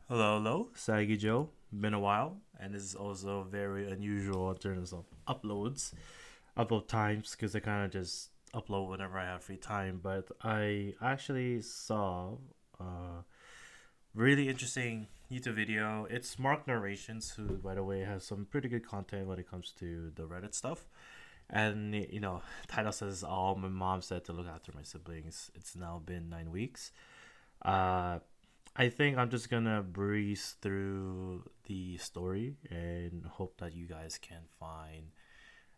Hello, hello, Sagi Joe. Been a while, and this is also very unusual in terms of upload times, because I kind of just upload whenever I have free time. But I actually saw a really interesting YouTube video. It's Mark Narrations, who, by the way, has some pretty good content when it comes to the Reddit stuff. And title says, "All my mom said to look after my siblings." It's now been 9 weeks. Uh, I think I'm just gonna breeze through the story and hope that you guys can find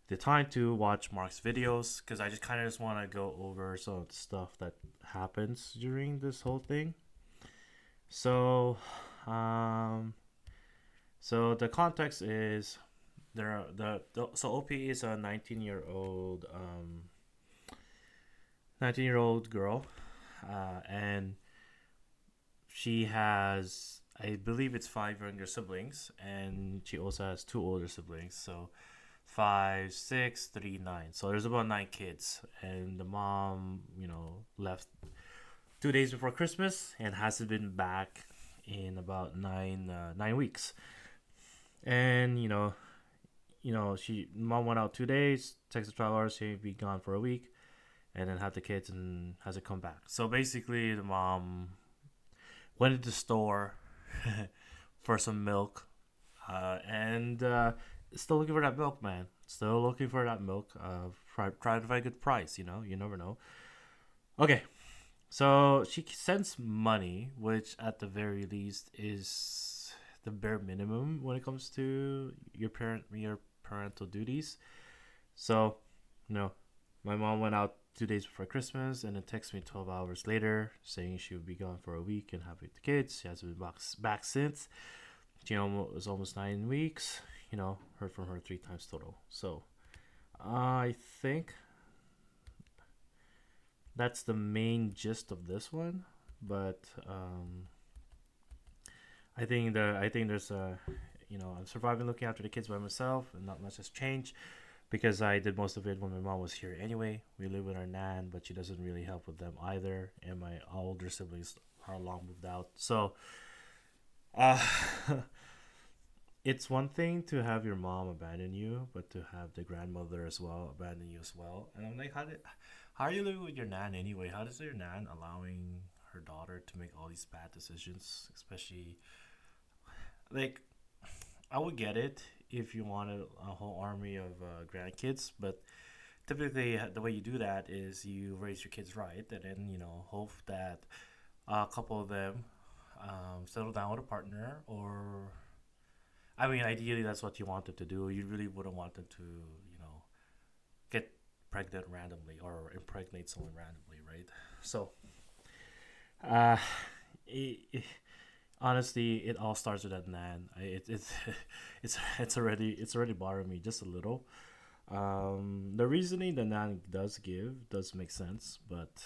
the time to watch Mark's videos, because I just kind of just want to go over some of the stuff that happens during this whole thing. So, um, so the context is there. So OP is a 19-year-old girl, and she has, I believe it's five younger siblings, and she also has two older siblings. So five, six, three, nine. So there's about nine kids, and the mom, left 2 days before Christmas and hasn't been back in about 9 weeks. And she mom went out 2 days, texted 12 hours, she'd be gone for a week, and then had the kids and hasn't come back. So basically, the mom went to the store for some milk, and still looking for that milk, man. Still looking for that milk. Try to find a good price. You never know. Okay, so she sends money, which at the very least is the bare minimum when it comes to your parental duties. So, no, my mom went out 2 days before Christmas and then texted me 12 hours later saying she would be gone for a week and have the kids. She hasn't been back since. It was almost 9 weeks. Heard from her three times total. So I think that's the main gist of this one. But I think there's I'm surviving looking after the kids by myself, and not much has changed because I did most of it when my mom was here anyway. We live with our nan, but she doesn't really help with them either, and my older siblings are long moved out. So, uh, it's one thing to have your mom abandon you, but to have the grandmother as well abandon you as well. And I'm like, how are you living with your nan anyway? How does your nan allowing her daughter to make all these bad decisions, especially like I would get it if you wanted a whole army of grandkids, but typically the way you do that is you raise your kids right, and then hope that a couple of them settle down with a partner, or I mean, ideally that's what you want them to do. You really wouldn't want them to get pregnant randomly or impregnate someone randomly, right? So, uh, it, honestly, it all starts with that nan. It's already bothering me just a little. The reasoning the nan does give does make sense, but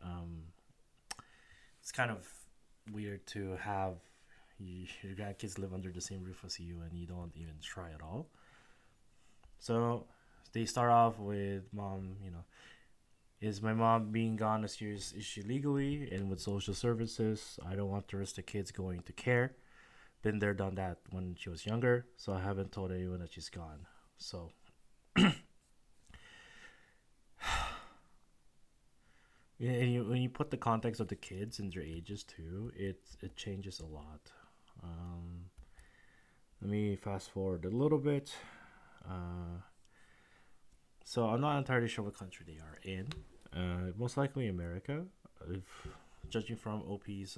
um, it's kind of weird to have your grandkids live under the same roof as you and you don't even try at all. So they start off with mom. Is my mom being gone a serious issue legally and with social services? I don't want to risk the kids going to care. Been there, done that when she was younger, so I haven't told anyone that she's gone. So, yeah, and when you put the context of the kids and their ages too, it changes a lot. Um, Let me fast forward a little bit. Uh, so I'm not entirely sure what country they are in. Most likely America, if judging from OP's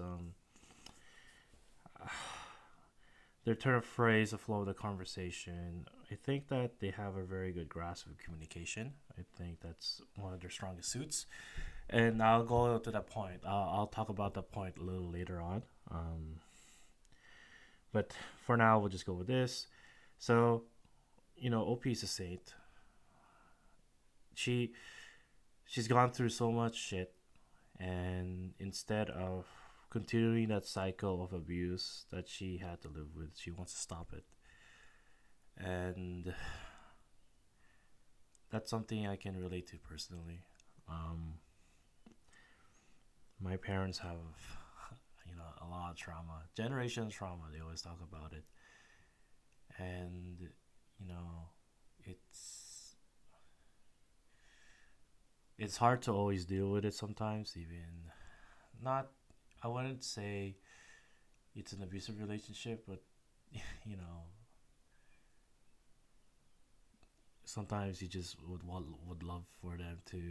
their turn of phrase, the flow of the conversation. I think that they have a very good grasp of communication. I think that's one of their strongest suits. And I'll go to that point. I'll talk about that point a little later on. But for now, we'll just go with this. So, OP is a saint. She she's gone through so much shit, and instead of continuing that cycle of abuse that she had to live with, she wants to stop it. And that's something I can relate to personally. Um, my parents have, a lot of trauma, generations trauma. They always talk about it, and you know, it's it's hard to always deal with it sometimes. Even not, I wouldn't say it's an abusive relationship, but you know, sometimes you just would love for them to,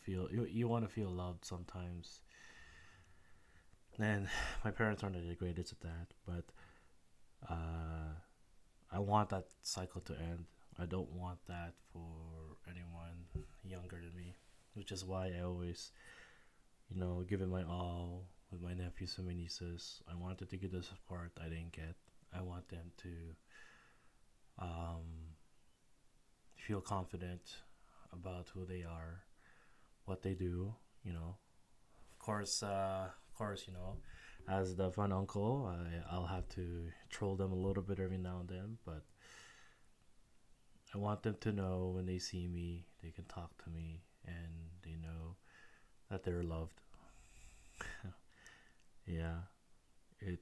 feel you want to feel loved sometimes. And my parents aren't the greatest at that, but uh, I want that cycle to end. I don't want that for anyone younger than me, which is why I always, give it my all with my nephews and my nieces. I wanted to get the support I didn't get. I want them to um, feel confident about who they are, what they do. As the fun uncle, I'll have to troll them a little bit every now and then, but I want them to know when they see me, they can talk to me, and they know that they're loved. Yeah, it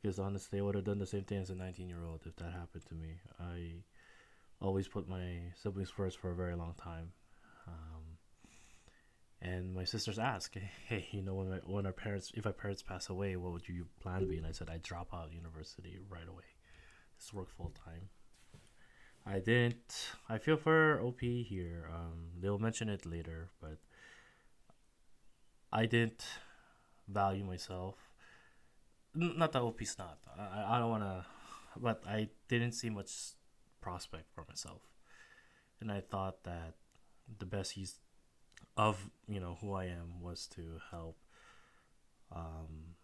because honestly, I would have done the same thing as a 19-year-old if that happened to me. I always put my siblings first for a very long time. Um, and my sisters ask, hey, when our parents, if our parents pass away, what would your plan be? And I said, I drop out of university right away. Just work full time. I didn't. I feel for OP here. They'll mention it later, but I didn't value myself. Not that OP's not. I don't want to, but I didn't see much prospect for myself, and I thought that the best use of who I am was to help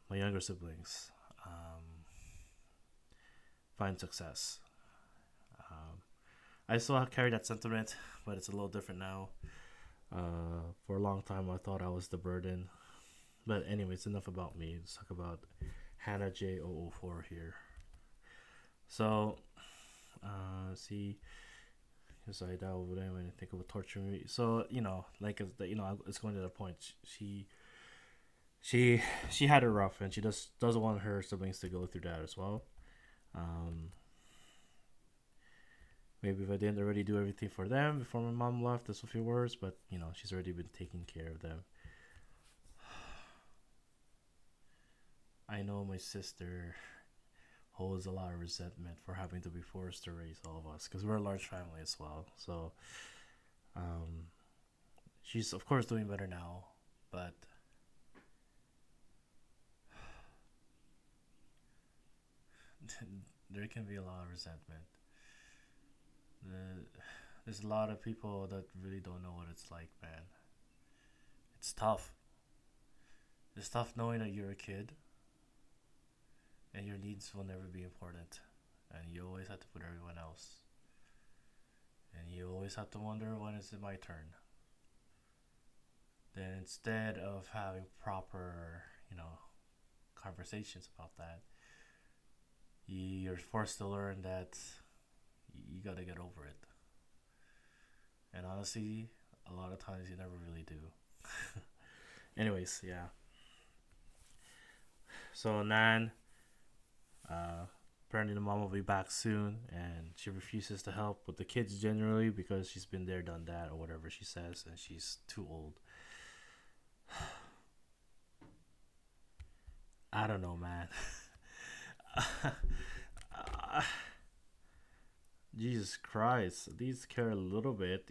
my younger siblings find success. Um, I still carry that sentiment, but it's a little different now. For a long time, I thought I was the burden. But anyways, enough about me. Let's talk about Hannah J004 here. So, see, because I doubt would anyone think of a torture me. So it's going to the point. She she had it rough, and she just doesn't want her siblings to go through that as well. Um, Maybe if I didn't already do everything for them before my mom left, this would feel worse. But she's already been taking care of them. I know my sister holds a lot of resentment for having to be forced to raise all of us because we're a large family as well. So um, she's of course doing better now, but there can be a lot of resentment. The, there's a lot of people that really don't know what it's like, man. It's tough. It's tough knowing that you're a kid and your needs will never be important, and you always have to put everyone else, and you always have to wonder when is it my turn. Then instead of having proper, conversations about that, you're forced to learn that you gotta get over it. And honestly, a lot of times you never really do. Anyways, yeah. So Nan, uh, apparently the mom will be back soon, and she refuses to help with the kids generally because she's been there, done that, or whatever she says, and she's too old. I don't know, man. Jesus Christ, at least care a little bit.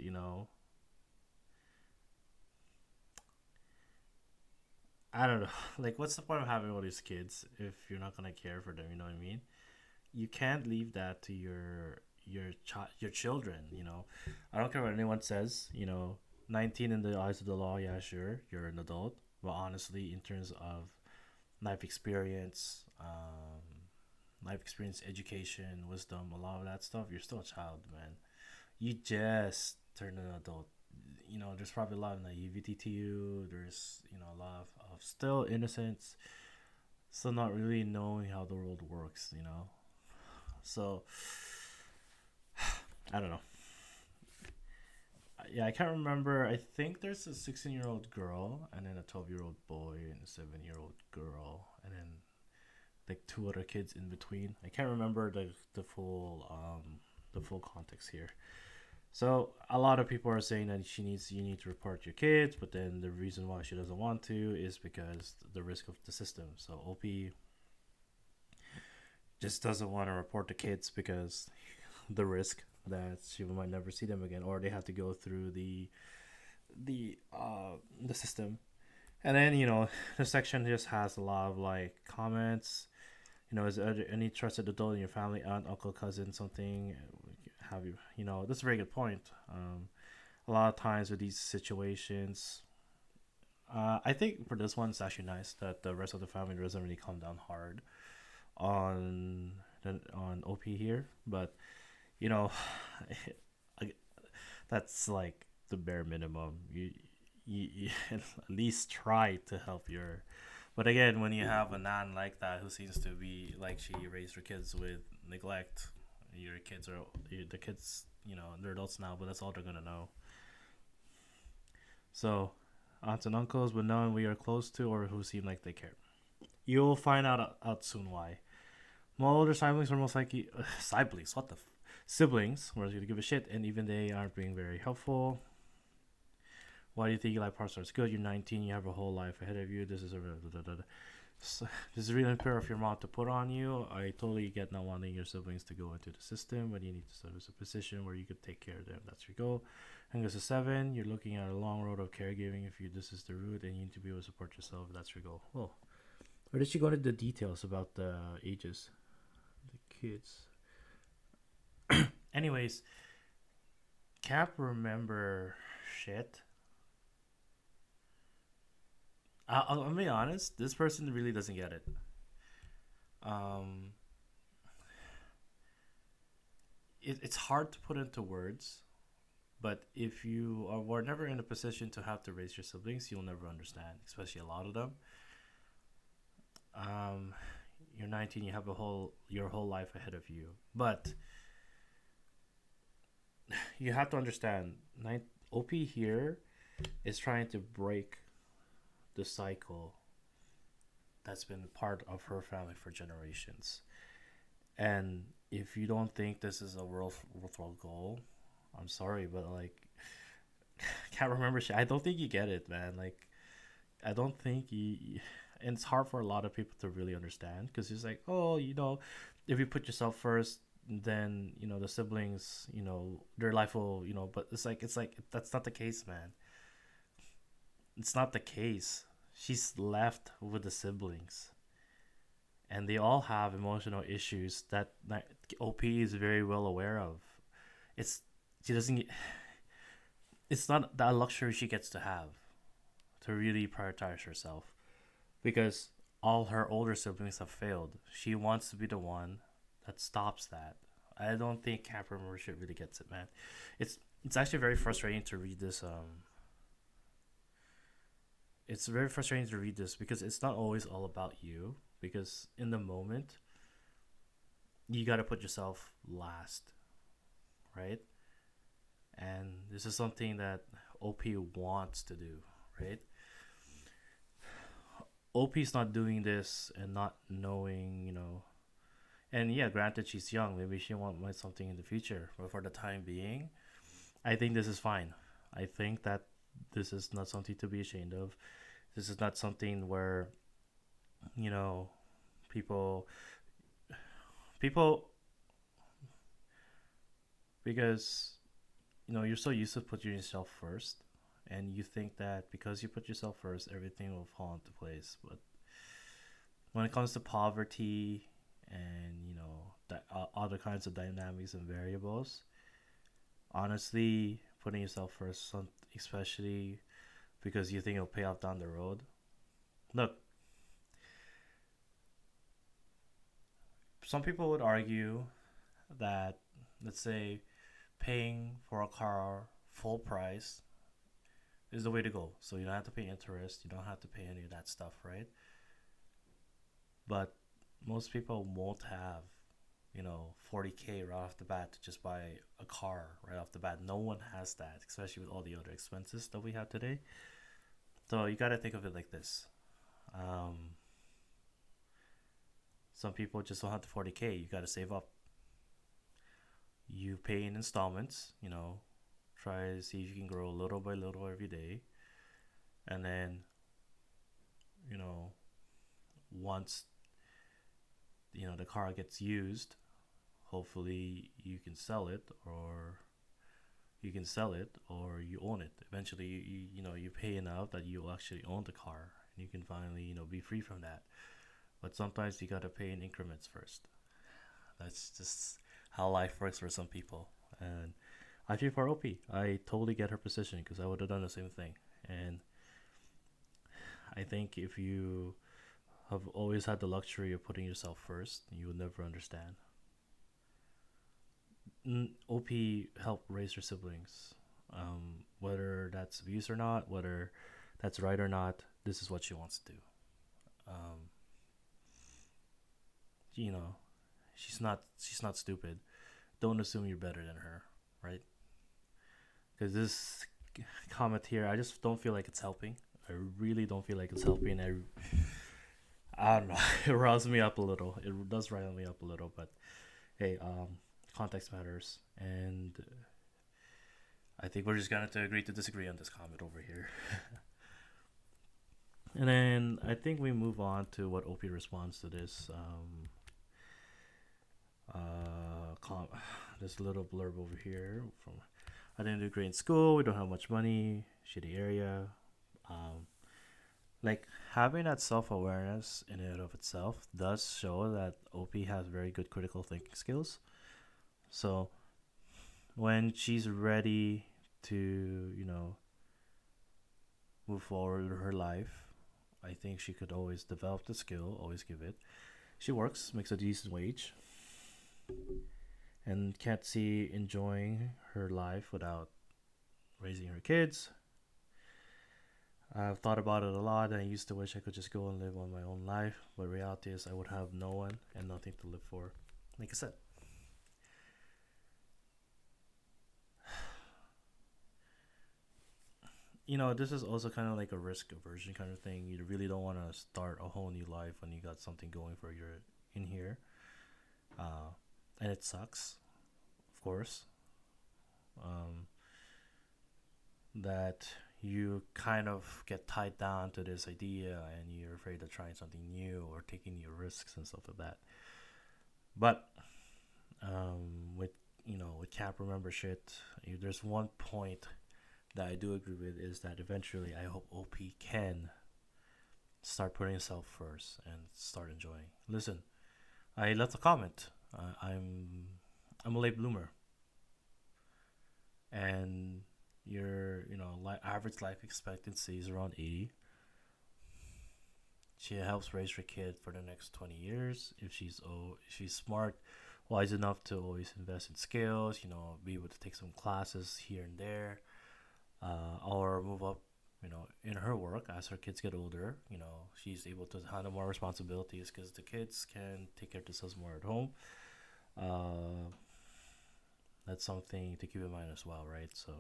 I don't know. Like, what's the point of having all these kids if you're not gonna care for them? You know what I mean? You can't leave that to your children. I don't care what anyone says. 19 in the eyes of the law. Yeah, sure, you're an adult, but honestly, in terms of life experience, education, wisdom, a lot of that stuff, you're still a child, man. You just turned an adult. There's probably a lot of naivety to you. There's a lot of still innocence, still not really knowing how the world works. So I don't know. yeah, I can't remember. I think there's a 16-year-old girl and then a 12-year-old boy and a 7-year-old girl and then like two other kids in between. I can't remember the full context here. So a lot of people are saying that you need to report your kids, but then the reason why she doesn't want to is because the risk of the system. So OP just doesn't want to report the kids because the risk that she might never see them again, or they have to go through the system. And then the section just has a lot of like comments. Is there any trusted adult in your family, aunt, uncle, cousin, something? Have you? That's a very good point. A lot of times with these situations, I think for this one, it's actually nice that the rest of the family doesn't really come down hard on on OP here, but you know, that's like the bare minimum. You at least try to help your. But again, when you have a nan like that who seems to be like she raised her kids with neglect, your kids are the kids. They're adults now, but that's all they're gonna know. So, aunts and uncles, but none we are close to or who seem like they care. You'll find out soon why. My older siblings are most likely siblings. What the siblings? We're gonna give a shit, and even they aren't being very helpful. Why do you think you like parts It's good? You're 19. You have a whole life ahead of you. This is a so, this is really unfair of your mom to put on you. I totally get not wanting your siblings to go into the system, but you need to establish a position where you could take care of them. That's your goal. And goes to 7. You're looking at a long road of caregiving. If you this is the route, and you need to be able to support yourself. That's your goal. Well, where did she go into the details about the ages, the kids? Anyways, can't remember shit. I'll be honest. This person really doesn't get it. Um, it's hard to put into words, but if you were never in a position to have to raise your siblings, you'll never understand. Especially a lot of them. Um, you're 19. You have a whole your whole life ahead of you, but you have to understand. OP here is trying to break the cycle that's been part of her family for generations. And if you don't think this is a worthwhile goal, I'm sorry, but like, can't remember shit. I don't think you get it, man. Like, I don't think you. And it's hard for a lot of people to really understand because it's like, oh, if you put yourself first, then the siblings, their life will, But it's like that's not the case, man. It's not the case. She's left with the siblings, and they all have emotional issues that OP is very well aware of. It's she doesn't. It's not that luxury she gets to have to really prioritize herself because all her older siblings have failed. She wants to be the one that stops that. I don't think Camp Merchant really gets it, man. It's actually very frustrating to read this. It's very frustrating to read this because it's not always all about you. Because in the moment, you got to put yourself last, right? And this is something that OP wants to do, right? OP's not doing this and not knowing, And yeah, granted, she's young. Maybe she want something in the future. But for the time being, I think this is fine. I think that this is not something to be ashamed of. This is not something where, you know, people, people, because, you're so used to putting yourself first. And you think that because you put yourself first, everything will fall into place. But when it comes to poverty and other kinds of dynamics and variables, honestly, putting yourself first, especially because you think it'll pay off down the road. Look, some people would argue that, let's say, paying for a car full price is the way to go. So you don't have to pay interest, you don't have to pay any of that stuff, right? But most people won't have, 40K right off the bat to just buy a car right off the bat. No one has that, especially with all the other expenses that we have today. So you got to think of it like this. Um, some people just don't have the 40K. You got to save up. You pay in installments, try to see if you can grow little by little every day. And then, you know, once, the car gets used, hopefully you can sell it or you own it. Eventually, you pay enough that you actually own the car and you can finally, be free from that. But sometimes you got to pay in increments first. That's just how life works for some people. And I feel for OP. I totally get her position because I would have done the same thing. And I think if you have always had the luxury of putting yourself first, you will never understand. OP helped raise her siblings. Whether that's abuse or not, whether that's right or not, this is what she wants to do. Um, you know, she's not stupid. Don't assume you're better than her, right? Because this comment here, I just don't feel like it's helping. I really don't feel like it's helping. I don't know. It riles me up a little. It does rile me up a little, but hey, context matters, and I think we're just gonna have to agree to disagree on this comment over here. And then I think we move on to what OP responds to this. Com- this little blurb over here from I didn't do great in school. We don't have much money. Shitty area. Um, like having that self awareness in and of itself does show that OP has very good critical thinking skills. So when she's ready to, move forward with her life, I think she could always develop the skill, always give it. She works, makes a decent wage, and can't see enjoying her life without raising her kids. I've thought about it a lot, and I used to wish I could just go and live on my own life, but reality is I would have no one and nothing to live for. Like I said, this is also kind of like a risk aversion kind of thing. You really don't want to start a whole new life when you got something going for you in here, uh, and it sucks, of course. Um, that you kind of get tied down to this idea, and you're afraid of trying something new or taking new risks and stuff like that. But with with camp remember shit, there's one point that I do agree with is that eventually I hope OP can start putting himself first and start enjoying. Listen, I left a comment. I'm a late bloomer, and your average life expectancy is around 80. She helps raise her kid for the next 20 years if she's smart, wise enough to always invest in skills. Be able to take some classes here and there, or move up, in her work as her kids get older. She's able to handle more responsibilities because the kids can take care of themselves more at home. Uh, that's something to keep in mind as well, right? So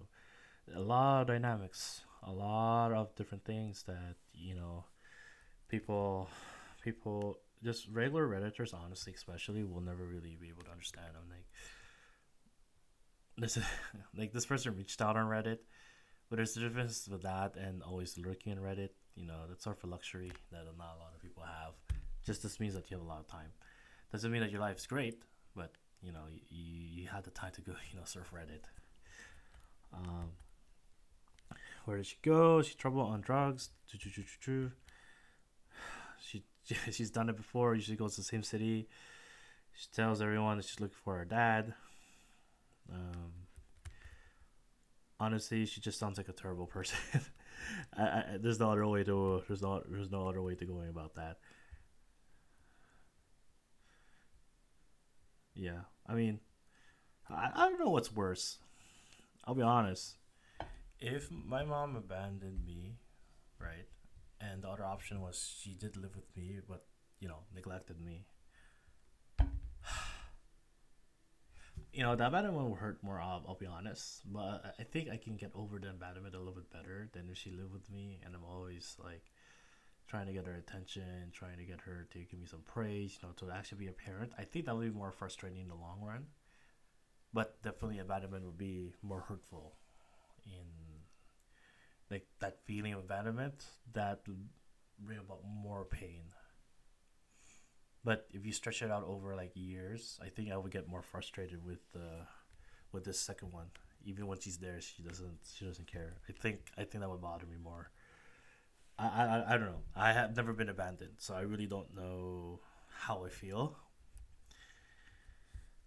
a lot of dynamics, a lot of different things that people, people, just regular redditors, honestly, especially, will never really be able to understand. I'm like, this, like this person reached out on Reddit. But there's a difference with that and always lurking in Reddit. That's sort of a luxury that not a lot of people have. Just this means that you have a lot of time. Doesn't mean that your life's great, but you had the time to go, surf Reddit. Um, where did she go? She trouble on drugs. She she's done it before. Usually goes to the same city. She tells everyone that she's looking for her dad. Um, Honestly, she just sounds like a terrible person. There's no other way to there's no other way to going about that. Yeah, I mean, I don't know what's worse. I'll be honest. If my mom abandoned me, right, and the other option was she did live with me, but neglected me. the abandonment will hurt more. I'll be honest, but I think I can get over the abandonment a little bit better than if she lived with me, and I'm always like trying to get her attention, trying to get her to give me some praise, to actually be a parent. I think that would be more frustrating in the long run, but definitely abandonment would be more hurtful in like that feeling of abandonment that would bring about more pain. But if you stretch it out over like years, I think I would get more frustrated with this second one. Even when she's there, she doesn't care. I think that would bother me more. I don't know. I have never been abandoned, so I really don't know how I feel.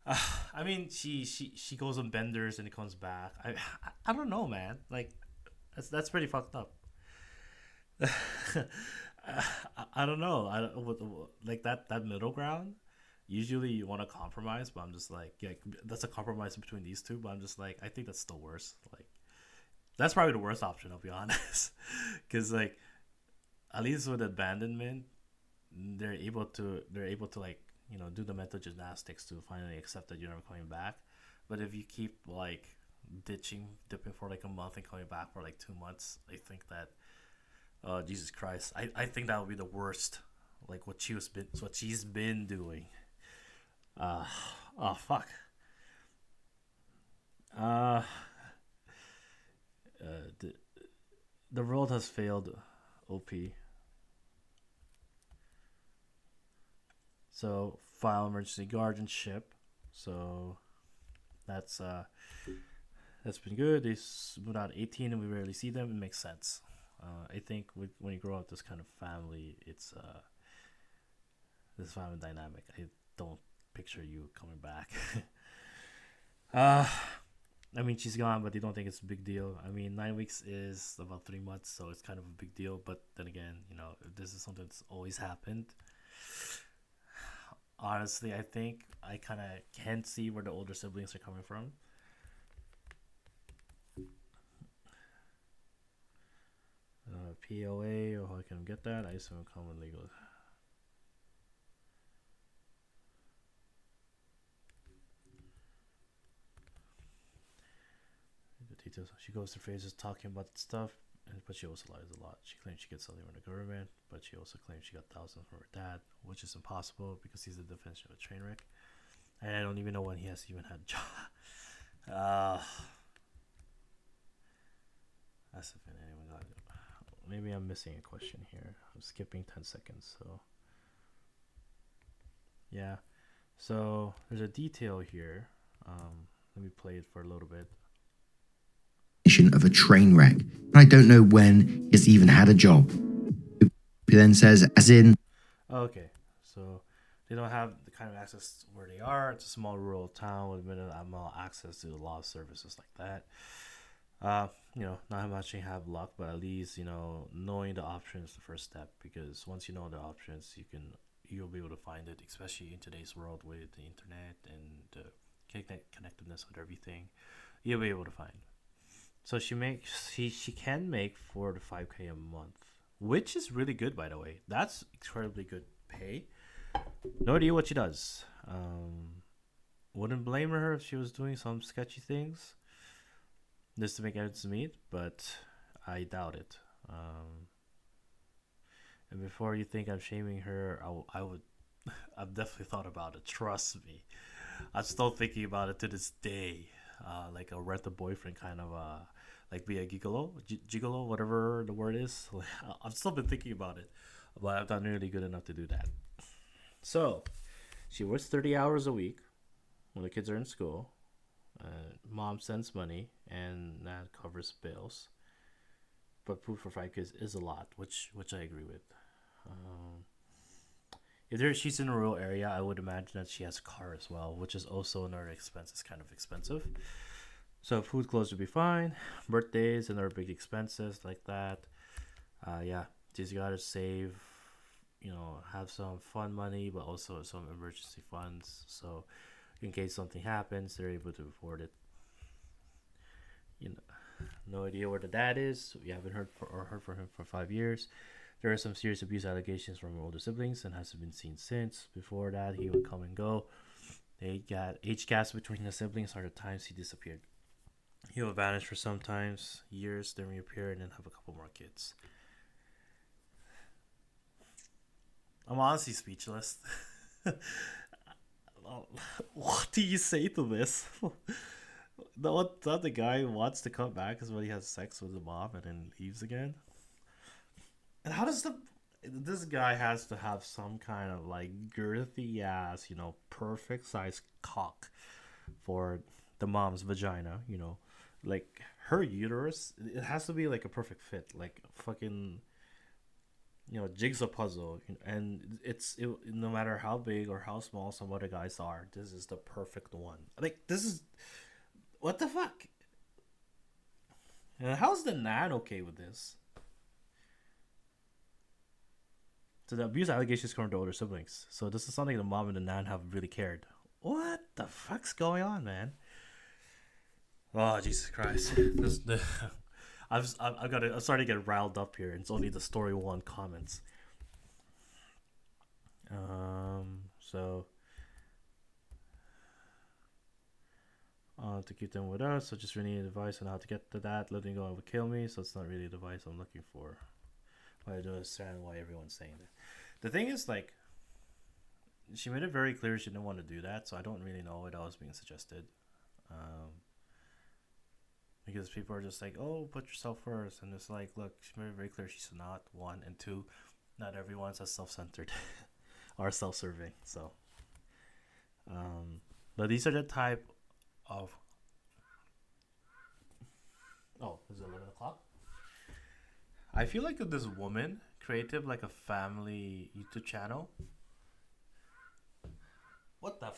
I mean, she goes on benders and it comes back. I don't know, man. Like that's pretty fucked up. I don't know. I don't, like that middle ground. Usually you want to compromise, but I'm just like, yeah, that's a compromise between these two. But I'm just like, I think that's still worse. Like that's probably the worst option. I'll be honest, because like at least with abandonment, they're able to like do the mental gymnastics to finally accept that you're never coming back. But if you keep like dipping for like a month and coming back for like 2 months, I think that Jesus Christ, I think that would be the worst. Like what she's been doing. Uh, oh fuck. Uh, the world has failed. OP. So file emergency guardianship. So that's uh that's been good. They moved out 18 and we rarely see them. It makes sense. I think when you grow up this kind of family, it's this family dynamic. I don't picture you coming back. uh, I mean, she's gone, but they don't think it's a big deal. I mean, 9 weeks is about 3 months, so it's kind of a big deal. But then again, if this is something that's always happened, honestly, I think I kind of can see where the older siblings are coming from. POA, or how I can get that? I assume common legal. The details. She goes through phases talking about stuff, but she also lies a lot. She claims she gets something from the government, but she also claims she got thousands from her dad, which is impossible because he's the definition of a train wreck. And I don't even know when he has even had a job. Uh, that's if anyone got it. Maybe I'm missing a question here. I'm skipping 10 seconds, so yeah. So there's a detail here. Let me play it for a little bit. Of a train wreck, but I don't know when he has even had a job. He then says, as in. Okay, so they don't have the kind of access where they are. It's a small rural town with minimal access to a lot of services like that. Not much you have luck, but at least knowing the option is the first step, because once you know the options, you'll be able to find it, especially in today's world with the internet and the connectedness with everything. You'll be able to find. So she can make 4 to 5K a month, which is really good, by the way. That's incredibly good pay. No idea what she does. Wouldn't blame her if she was doing some sketchy things just to make ends meet, but I doubt it. And before you think I'm shaming her, I would. I've definitely thought about it. Trust me, I'm still thinking about it to this day. Like a rent a boyfriend kind of like be a gigolo, whatever the word is. I've still been thinking about it, but I'm not nearly good enough to do that. So she works 30 hours a week when the kids are in school. Mom sends money, and that covers bills. But food for 5 kids is a lot, which I agree with. Um, if she's in a rural area, I would imagine that she has a car as well, which is also another expense. It's kind of expensive. So food, clothes would be fine. Birthdays and other big expenses like that. Yeah, she's got to save. Have some fun money, but also some emergency funds. So in case something happens, they're able to afford it. No idea where the dad is. We haven't heard from him for 5 years. There are some serious abuse allegations from her older siblings and hasn't been seen since. Before that, he would come and go. They got age gaps between the siblings are the times he disappeared. He will vanish for sometimes years, then reappear, and then have a couple more kids. I'm honestly speechless. What do you say to this? The guy wants to come back is when he has sex with the mom and then leaves again. And how does this guy has to have some kind of like girthy ass, perfect size cock for the mom's vagina, like her uterus. It has to be like a perfect fit, like fucking jigsaw puzzle, and no matter how big or how small some other guys are, this is the perfect one. Like this is what the fuck. And how's the nan okay with this? So the abuse allegations come from the older siblings. So this is something the mom and the nan have really cared. What the fuck's going on, man? Oh Jesus Christ! I'm starting to get riled up here. It's only the story one comments. So to keep them with us, so just really need advice on how to get to that. Letting go would kill me, so it's not really the advice I'm looking for. But I don't understand why everyone's saying that. The thing is, like, she made it very clear she didn't want to do that, so I don't really know what else being suggested. Because people are just like, oh, put yourself first. And it's like, look, she made it very clear she's not, one. And two, not everyone's as self-centered or self-serving. So, but these are the type of... Oh, is it 11 o'clock? I feel like this woman created like a family YouTube channel. What the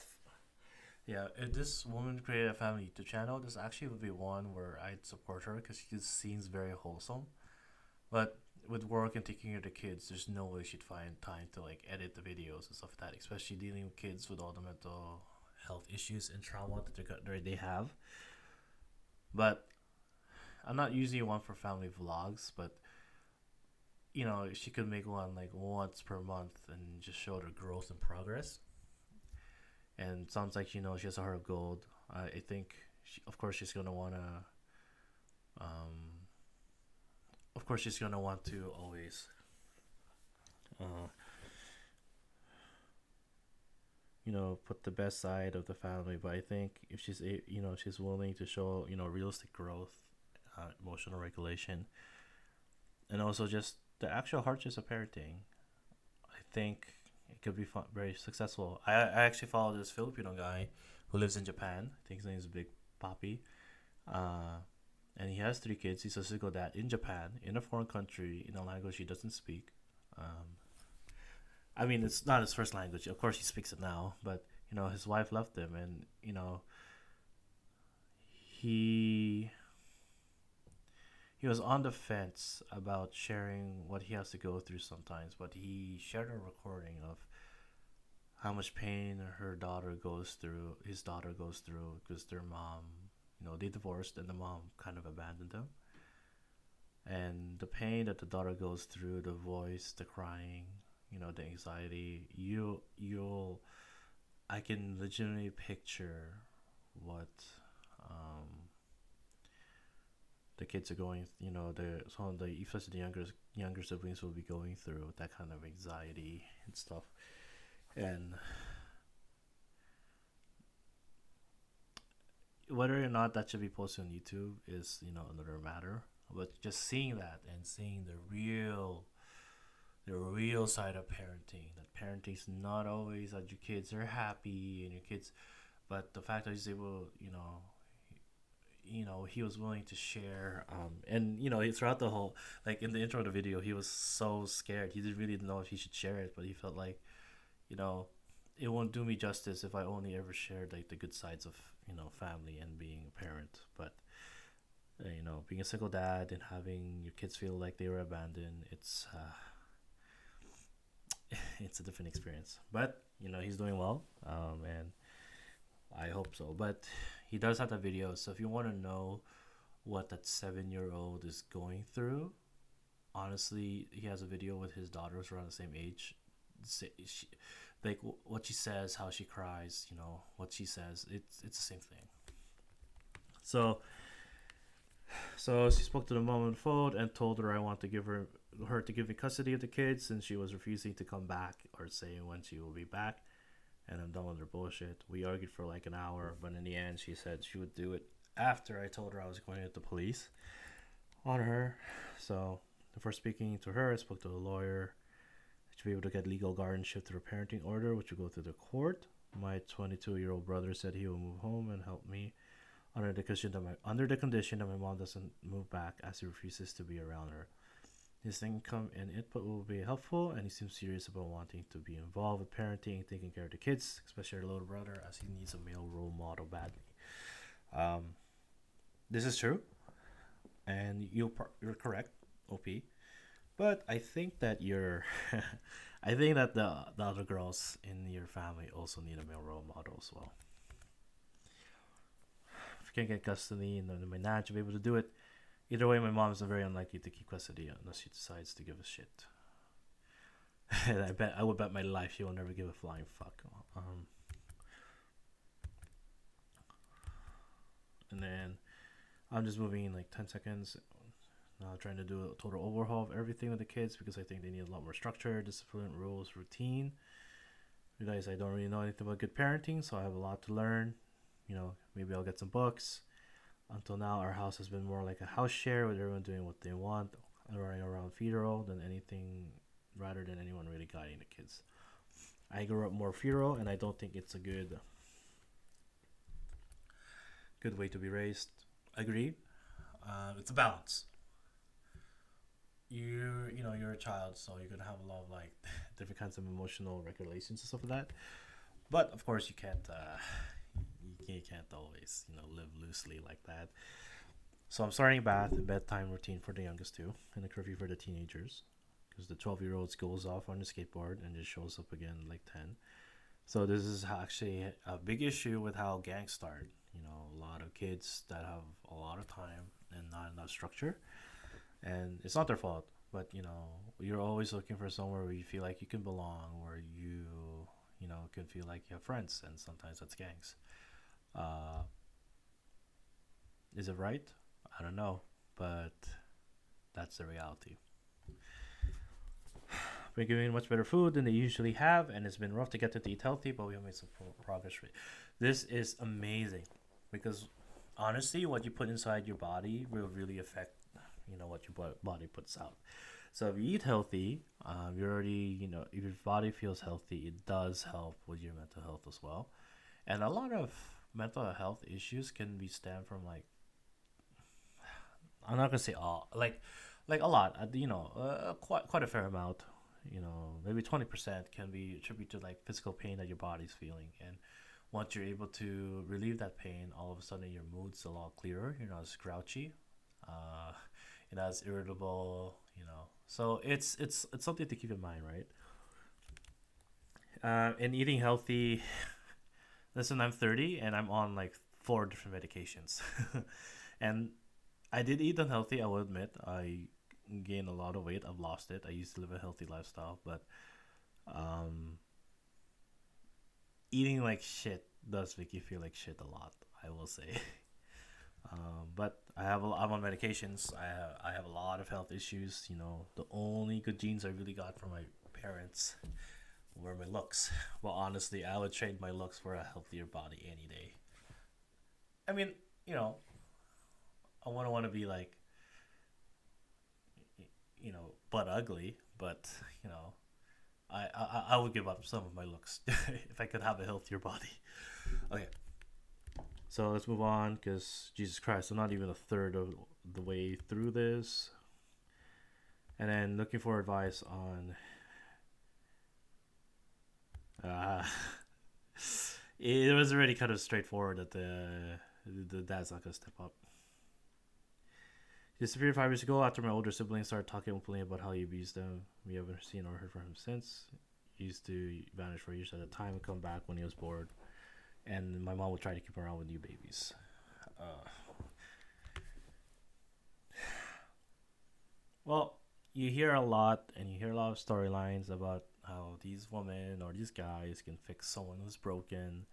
Yeah, if this woman created a family YouTube channel, this actually would be one where I'd support her because she seems very wholesome. But with work and taking care of the kids, there's no way she'd find time to like edit the videos and stuff like that, especially dealing with kids with all the mental health issues and trauma that they have. But I'm not using one for family vlogs, but she could make one like once per month and just show their growth and progress. And sounds like she has a heart of gold. I think, of course, she's gonna wanna. Of course, she's gonna want to always, uh, put the best side of the family. But I think if she's willing to show realistic growth, emotional regulation, and also just the actual hardships of parenting, I think it could be fun, very successful. I actually follow this Filipino guy who lives in Japan. I think his name is Big Papi. And he has 3 kids. He's a single dad in Japan, in a foreign country, in a language he doesn't speak. I mean, it's not his first language. Of course, he speaks it now, but his wife left him, and he he was on the fence about sharing what he has to go through sometimes, but he shared a recording of how much pain his daughter goes through, because their mom, they divorced and the mom kind of abandoned them. And the pain that the daughter goes through, the voice, the crying, the anxiety, I can legitimately picture what the kids are going, some of the, especially the younger siblings will be going through that kind of anxiety and stuff. And whether or not that should be posted on YouTube is, another matter. But just seeing that and seeing the real side of parenting, that parenting's not always that your kids are happy and your kids, but the fact that he's able, he was willing to share, and throughout the whole, like in the intro of the video, he was so scared. He didn't really know if he should share it, but he felt like, it won't do me justice if I only ever shared like the good sides of family and being a parent. But being a single dad and having your kids feel like they were abandoned, it's a different experience. But he's doing well, and I hope so. But he does have that video, so if you want to know what that 7-year-old is going through, honestly, he has a video with his daughters around the same age. like what she says, how she cries, what she says. It's the same thing. So she spoke to the mom on the phone and told her I want to give her to give me custody of the kids, since she was refusing to come back or saying when she will be back. And I'm done with her bullshit. We argued for like an hour, but in the end, she said she would do it after I told her I was going to get the police on her. So before speaking to her, I spoke to a lawyer to be able to get legal guardianship through a parenting order, which will go through the court. My 22-year-old brother said he will move home and help me under the condition that my mom doesn't move back, as he refuses to be around her. His income and input will be helpful, and he seems serious about wanting to be involved with parenting, taking care of the kids, especially our little brother, as he needs a male role model badly. This is true, and you're correct, OP. But I think that I think that the other girls in your family also need a male role model as well. If you can't get custody, and then my dad should be able to do it. Either way, my mom is very unlikely to keep custody unless she decides to give a shit. And I would bet my life she will never give a flying fuck. And then I'm just moving in like 10 seconds. Now trying to do a total overhaul of everything with the kids, because I think they need a lot more structure, discipline, rules, routine. Realize I don't really know anything about good parenting, so I have a lot to learn. Maybe I'll get some books. Until now, our house has been more like a house share, with everyone doing what they want, running around fetal than anything, rather than anyone really guiding the kids. I grew up more fetal, and I don't think it's a good way to be raised. Agree. It's a balance. You're a child, so you're gonna have a lot of like different kinds of emotional regulations and stuff like that. But of course, you can't always live loosely like that. So I'm starting a bath and bedtime routine for the youngest two, and a curfew for the teenagers, because the 12-year-old goes off on the skateboard and just shows up again like 10. So this is actually a big issue with how gangs start. A lot of kids that have a lot of time and not enough structure, and it's not their fault. But you're always looking for somewhere where you feel like you can belong, where you can feel like you have friends, and sometimes that's gangs. Uh, is it right? I don't know, but that's the reality. Been giving much better food than they usually have, and it's been rough to get them to eat healthy, but we have made some progress. This is amazing, because honestly, what you put inside your body will really affect what your body puts out. So if you eat healthy, you're already if your body feels healthy, it does help with your mental health as well. And a lot of mental health issues can be stemmed from like, I'm not gonna say all, like a lot, quite a fair amount. Maybe 20% can be attributed to like physical pain that your body's feeling, and once you're able to relieve that pain, all of a sudden your mood's a lot clearer. You're not as grouchy, uh, you're not as irritable. So it's something to keep in mind, right? And eating healthy. Listen, I'm 30 and I'm on like four different medications, and I did eat unhealthy. I will admit, I gained a lot of weight. I've lost it. I used to live a healthy lifestyle, but um, eating like shit does make you feel like shit a lot, I will say. But I'm on medications. I have a lot of health issues. The only good genes I really got from my parents were my looks. Well, honestly, I would trade my looks for a healthier body any day. I mean, you know, I want to be like, butt ugly, but you know, I would give up some of my looks if I could have a healthier body. Okay, so let's move on, because Jesus Christ, I'm not even a third of the way through this. And then looking for advice on. Uh, it was already kind of straightforward that the dad's not gonna step up. He disappeared 5 years ago after my older siblings started talking openly about how he abused them. We haven't seen or heard from him since. He used to vanish for years at a time and come back when he was bored. And my mom would try to keep him around with new babies. Uh, well, you hear a lot, and you hear a lot of storylines about how these women or these guys can fix someone who's broken.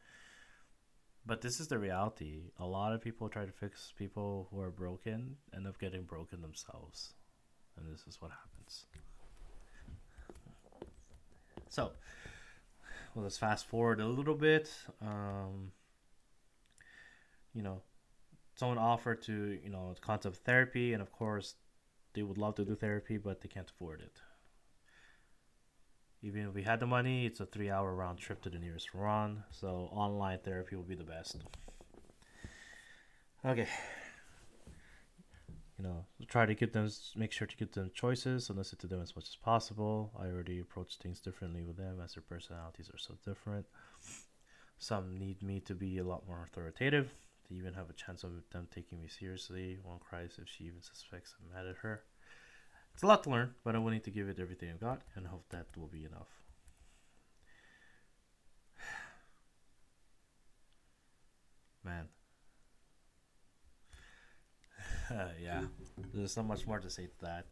But this is the reality. A lot of people try to fix people who are broken, end up getting broken themselves. And this is what happens. So, well, let's fast forward a little bit. You know, someone offered to, the concept of therapy, and of course, they would love to do therapy, but they can't afford it. Even if we had the money, it's a 3 hour round trip to the nearest salon, so online therapy will be the best. Okay, try to give them, make sure to give them choices and listen to them as much as possible. I already approach things differently with them as their personalities are so different. Some need me to be a lot more authoritative to even have a chance of them taking me seriously. One cries if she even suspects I'm mad at her. It's a lot to learn, but I'm willing to give it everything I've got and hope that will be enough. Man. Yeah, there's not much more to say to that.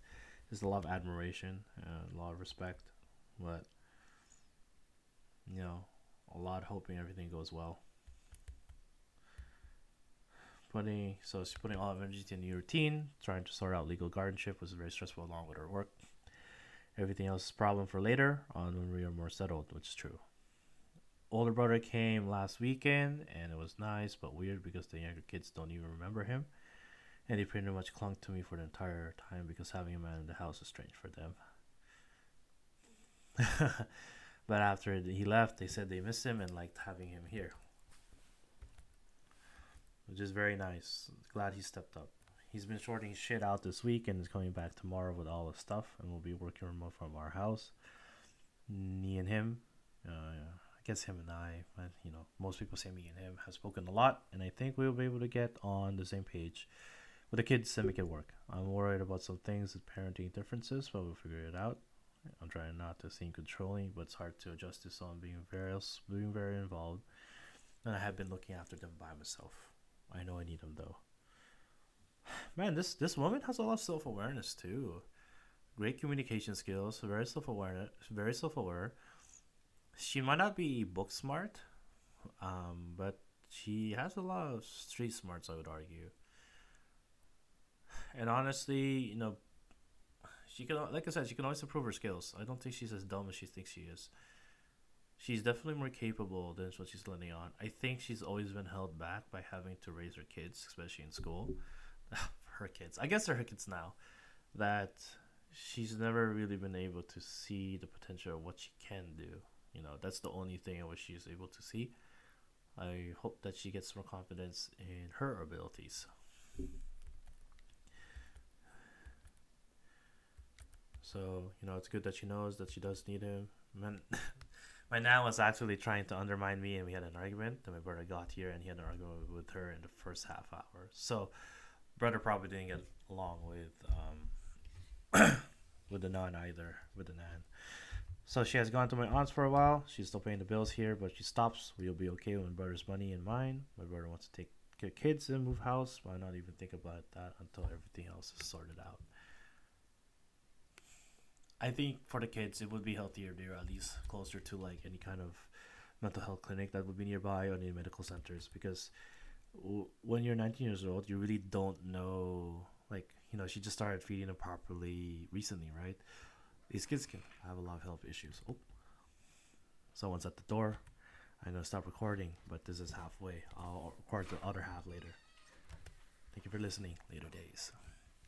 There's a lot of admiration and a lot of respect, but, a lot hoping everything goes well. She's putting all of energy into a new routine, trying to sort out legal guardianship was very stressful along with her work. Everything else is a problem for later on when we are more settled, which is true. Older brother came last weekend and it was nice but weird because the younger kids don't even remember him, and he pretty much clung to me for the entire time because having a man in the house is strange for them. But after he left, they said they missed him and liked having him here, which is very nice. Glad he stepped up. He's been sorting his shit out this week and is coming back tomorrow with all his stuff, and we'll be working remote from our house. Me and him, I guess him and I, but most people say me and him, have spoken a lot, and I think we'll be able to get on the same page with the kids and make it work. I'm worried about some things with parenting differences, but we'll figure it out. I'm trying not to seem controlling, but it's hard to adjust to someone being very involved, and I have been looking after them by myself. I know I need them though. Man, this woman has a lot of self awareness too. Great communication skills, very self aware. She might not be book smart, but she has a lot of street smarts, I would argue. And honestly, she can, like I said, she can always improve her skills. I don't think she's as dumb as she thinks she is. She's definitely more capable than what she's letting on. I think she's always been held back by having to raise her kids, especially in school. Her kids. I guess they're her kids now. That she's never really been able to see the potential of what she can do. That's the only thing I wish she is able to see. I hope that she gets more confidence in her abilities. So, it's good that she knows that she does need him. Man, my nan was actually trying to undermine me, and we had an argument. Then my brother got here, and he had an argument with her in the first half hour. So, brother probably didn't get along with the nun either, with the nan. So she has gone to my aunt's for a while. She's still paying the bills here, but she stops. We'll be okay with my brother's money and mine. My brother wants to take care of kids and move house. Why not even think about that until everything else is sorted out? I think for the kids, it would be healthier if they were at least closer to like any kind of mental health clinic that would be nearby or any medical centers, because when you're 19 years old, you really don't know. Like, she just started feeding them properly recently, right? These kids can have a lot of health issues. Oh, someone's at the door. I'm going to stop recording, but this is halfway. I'll record the other half later. Thank you for listening. Later days.